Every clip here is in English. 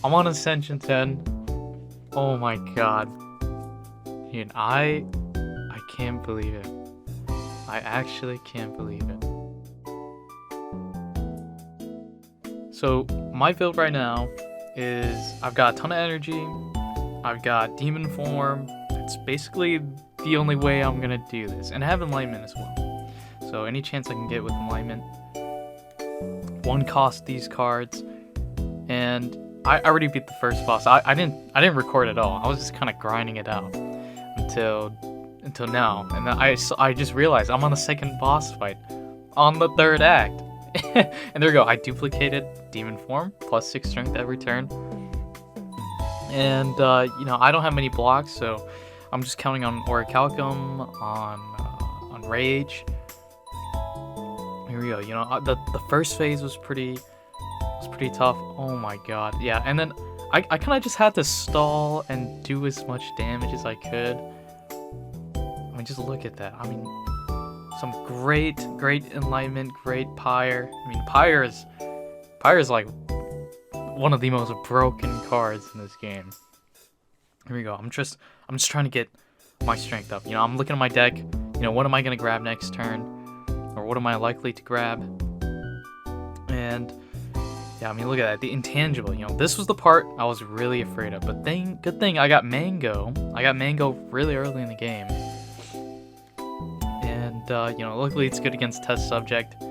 I'm on Ascension 10. Oh my god. Dude, I can't believe it. I actually can't believe it. So, my build right now is I've got a ton of energy. I've got demon form. It's basically the only way I'm gonna do this. And I have enlightenment as well. So, any chance I can get with enlightenment. One cost these cards. And I already beat the first boss. I didn't record at all. I was just kind of grinding it out until now. And then I just realized I'm on the second boss fight on the third act. And there we go. I duplicated demon form plus 6 strength every turn. And you know, I don't have many blocks, so I'm just counting on orichalcum, on rage. Here we go. You know, the first phase was pretty tough. Oh my god. Yeah, and then I kind of just had to stall and do as much damage as I could. I mean, just look at that. I mean, some great enlightenment, great pyre. I mean, pyre is like one of the most broken cards in this game. Here we go. I'm just trying to get my strength up. You know, I'm looking at my deck. You know, what am I gonna grab next turn, or what am I likely to grab? And yeah, I mean, look at that. The intangible, you know, this was the part I was really afraid of. But good thing I got Mango. I got Mango really early in the game. And, you know, luckily it's good against test subject. I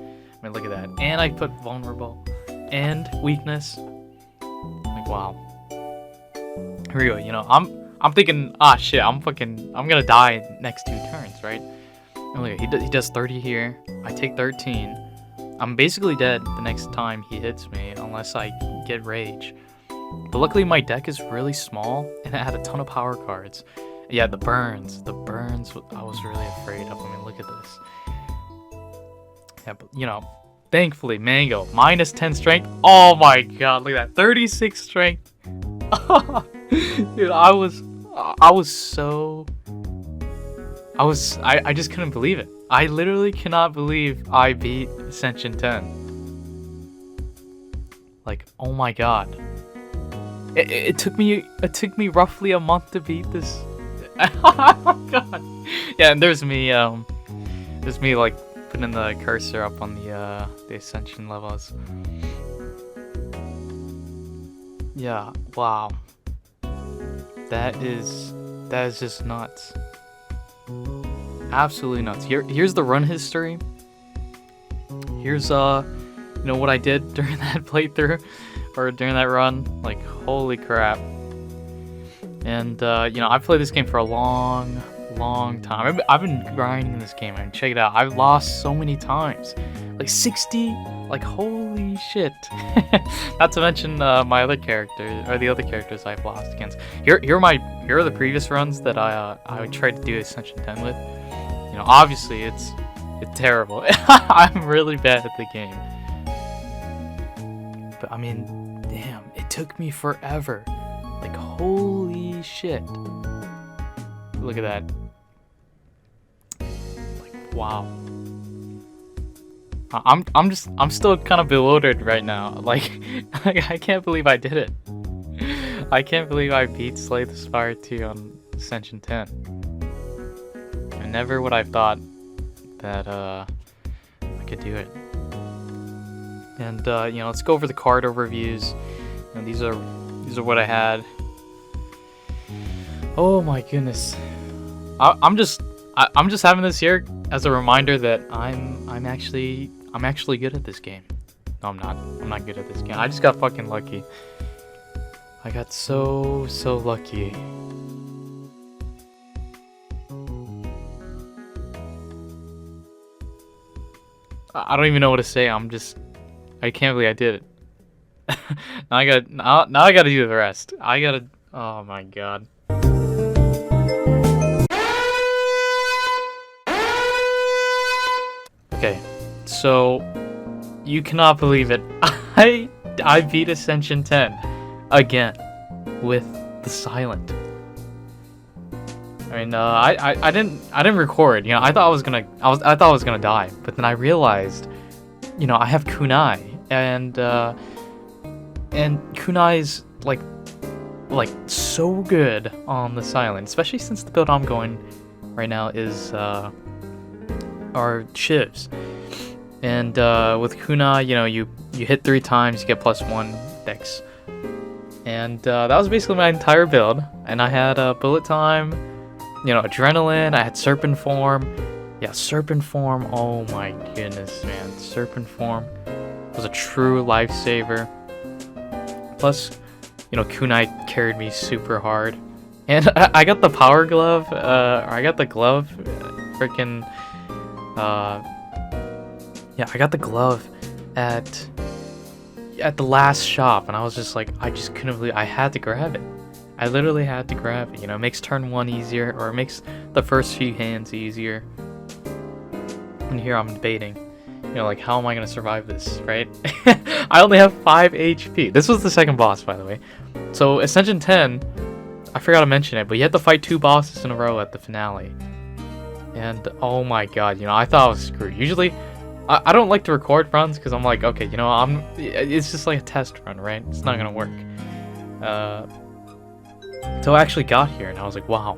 mean, look at that. And I put vulnerable. And weakness. Like, wow. Here we go. You know, I'm thinking, shit, I'm gonna die next 2 turns, right? And look, he does 30 here. I take 13. I'm basically dead the next time he hits me, unless I get rage. But luckily my deck is really small, and it had a ton of power cards. Yeah, the burns I was really afraid of. I mean, look at this. Yeah, but, you know, thankfully, Mango, minus 10 strength. Oh my god, look at that, 36 strength. Dude, I just couldn't believe it. I literally cannot believe I beat Ascension 10. Like, oh my god. It took me roughly a month to beat this. Oh my god. Yeah, and there's me like putting the cursor up on the Ascension levels. Yeah, wow. That is just nuts. Absolutely nuts. Here's the run history. Here's you know, what I did during that playthrough or during that run. Like, holy crap. And you know, I've played this game for a long time. I've been grinding this game. I mean, check it out. I've lost so many times, like 60. Like, holy shit. Not to mention my other characters, or the other characters I've lost against. Here are the previous runs that I tried to do Ascension 10 with. You know, obviously it's terrible. I'm really bad at the game. But I mean, damn, it took me forever. Like, holy shit. Look at that. Like, wow. I'm still kind of bewildered right now. Like I can't believe I did it. I can't believe I beat Slay the Spire 2 on Ascension 10. I never would have thought that I could do it. And you know, let's go over the card overviews. And these are what I had. Oh my goodness. I'm just having this here as a reminder that I'm actually good at this game. No, I'm not. I'm not good at this game. I just got fucking lucky. I got so lucky. I don't even know what to say. I can't believe I did it. now I gotta do the rest. Oh my god. Okay, so you cannot believe it. I beat Ascension 10 again with the silent. I mean, I didn't record. You know, I thought I was gonna die, but then I realized, you know, I have kunai, and And kunai's like so good on the silent, especially since the build I'm going right now is are shivs. And with kunai, you know, you hit 3 times, you get +1 dex. And that was basically my entire build. And I had bullet time, you know, adrenaline, I had serpent form. Yeah, serpent form, oh my goodness, man. Serpent form was a true lifesaver. Plus, you know, kunai carried me super hard. And I got the power glove, I got the glove, freaking, yeah, I got the glove at the last shop, and I was just like, I just couldn't believe, I had to grab it. I literally had to grab it, you know, it makes turn 1 easier, or it makes the first few hands easier. And here I'm debating, you know, like, how am I gonna survive this, right? I only have 5 HP. This was the second boss, by the way. So, Ascension 10, I forgot to mention it, but you had to fight 2 bosses in a row at the finale. And, oh my god, you know, I thought I was screwed. Usually, I don't like to record runs, because I'm like, okay, you know, it's just like a test run, right? It's not gonna work. So I actually got here, and I was like, wow.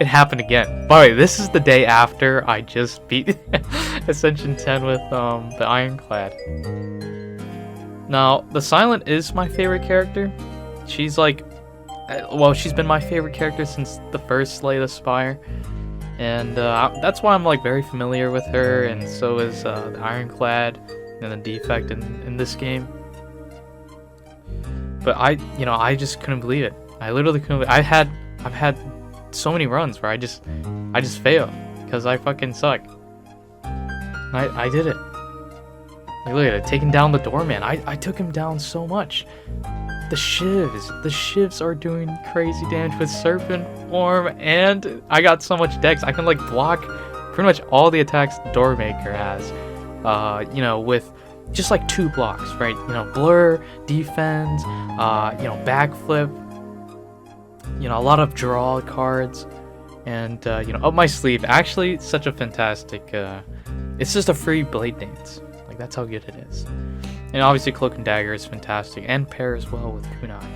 It happened again. By the way, this is the day after I just beat Ascension 10 with the Ironclad. Now, the Silent is my favorite character. She's like, well, she's been my favorite character since the first Slay the Spire. And that's why I'm like very familiar with her, and so is the Ironclad and the Defect in this game. But I just couldn't believe it. I literally couldn't believe it. I've had so many runs where I just fail because I fucking suck. I did it. Like, look at it, taking down the doorman. I took him down so much. The shivs are doing crazy damage with serpent form, and I got so much dex. I can like block pretty much all the attacks the Doormaker has. You know, with just like 2 blocks, right? You know, blur, defense, you know, backflip. You know, a lot of draw cards, and you know, up my sleeve. Actually, it's such a fantastic. It's just a free blade dance. Like, that's how good it is. And obviously, Cloak and Dagger is fantastic, and pairs well with kunai.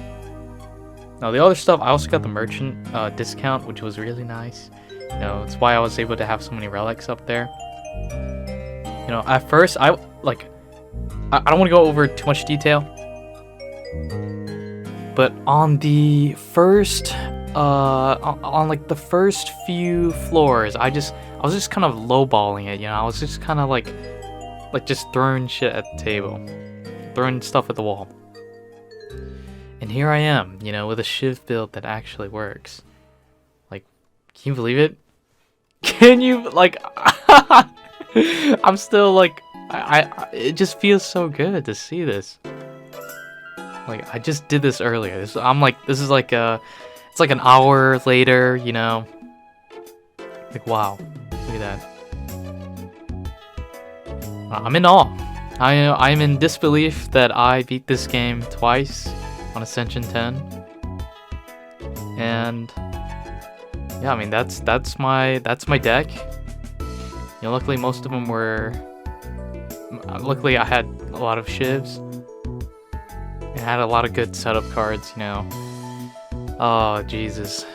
Now, the other stuff, I also got the merchant discount, which was really nice. You know, it's why I was able to have so many relics up there. You know, at first, I don't want to go over too much detail. But on the first, on like the first few floors, I was just kind of lowballing it, you know. I was just kind of like just throwing shit at the table, throwing stuff at the wall. And here I am, you know, with a shiv build that actually works. Like, can you believe it? Can you, like, I'm still like, it just feels so good to see this. Like, I just did this earlier. This is like it's like an hour later, you know. Like, wow, look at that. I'm in awe. I'm in disbelief that I beat this game twice on Ascension 10. And yeah, I mean, that's my deck. You know, luckily most of them were. Luckily, I had a lot of shivs. It had a lot of good setup cards, you know. Oh, Jesus.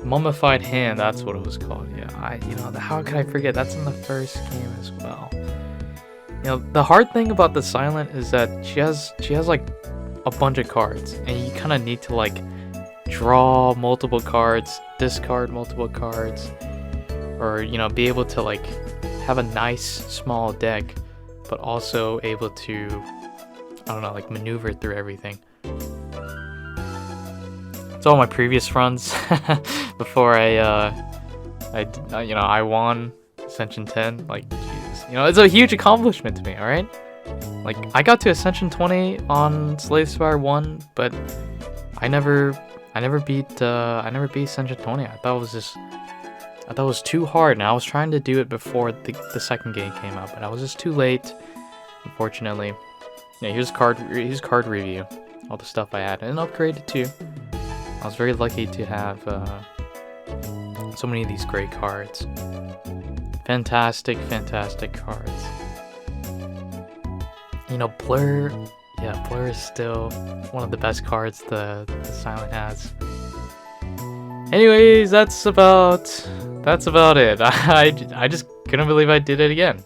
Mummified Hand, that's what it was called. Yeah, you know, how could I forget? That's in the first game as well. You know, the hard thing about the Silent is that she has like a bunch of cards, and you kind of need to like draw multiple cards, discard multiple cards, or, you know, be able to like have a nice small deck, but also able to, I don't know, like maneuver through everything. It's all my previous runs before I won Ascension 10. Like, Jesus, you know, it's a huge accomplishment to me. All right, like, I got to Ascension 20 on Slay the Spire 1, but I never beat Ascension 20. I thought it was too hard, and I was trying to do it before the second game came out, but I was just too late, unfortunately. Yeah, here's card review, all the stuff I had, and upgraded too. I was very lucky to have so many of these great cards. Fantastic cards. You know, Blur, yeah, Blur is still one of the best cards the Silent has. Anyways, that's about it. I just couldn't believe I did it again.